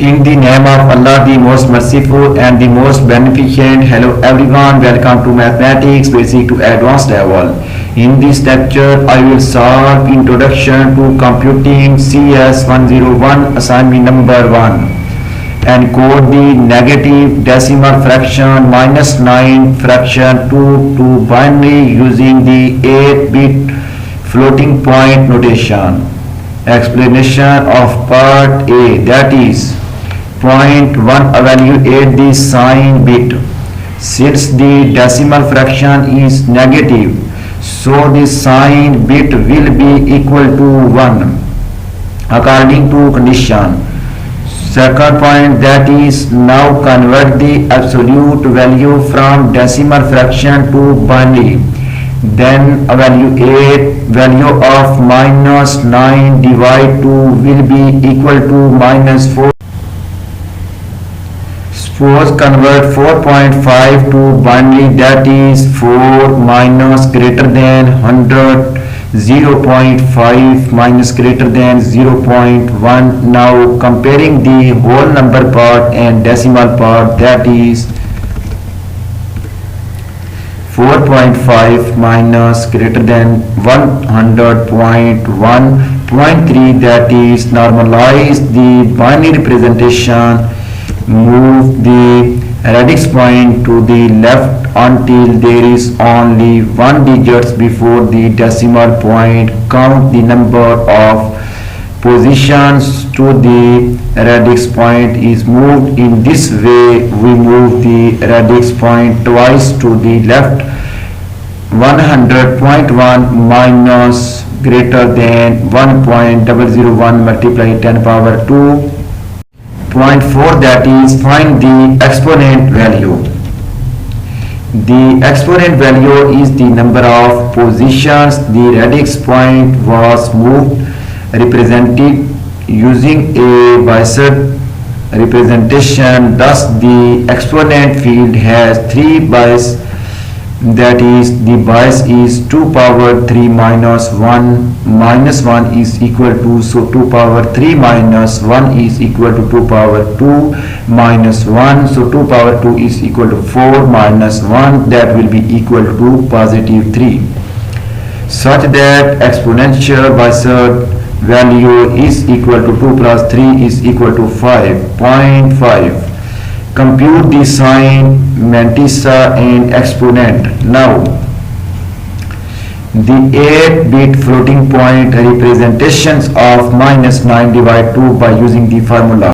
In the name of Allah, the most merciful and the most beneficent. Hello everyone, welcome to Mathematics Basic to Advanced level. In this lecture, I will solve Introduction to Computing CS 101 assignment number 1. Encode the negative decimal fraction -9 fraction 2 to binary using the 8-bit floating point notation. Explanation of part A, that is point 1 evaluate the sign bit. Since the decimal fraction is negative, so the sign bit will be equal to 1 according to condition. Second point, that is now convert the absolute value from decimal fraction to binary. Then evaluate value of -9 divide 2 will be equal to -4. Suppose convert 4.5 to binary, that is 4 minus greater than 100, 0.5 minus greater than 0.1. Now comparing the whole number part and decimal part, that is 4.5 minus greater than 100.1.3, that is normalize the binary representation, move the radix point to the left until there is only 1 digit before the decimal point. Count the number of positions to the radix point is moved. In this way, we move the radix point twice to the left. 100.1 minus greater than 1.001 multiply 10 power 2. Point 4, that is find the exponent value. The exponent value is the number of positions the radix point was moved, represented using a Weisser representation. Thus the exponent field has 3 bias, that is the bias is 2 power 3 minus 1 minus 1 is equal to, so 2 power 3 minus 1 is equal to 2 power 2 minus 1, so 2 power 2 is equal to 4 minus 1, that will be equal to positive 3, such that exponential Weisser value is equal to 2 plus 3 is equal to 5.5. Compute the sign, mantissa and exponent. Now, the 8-bit floating point representations of -9 divide 2 by using the formula.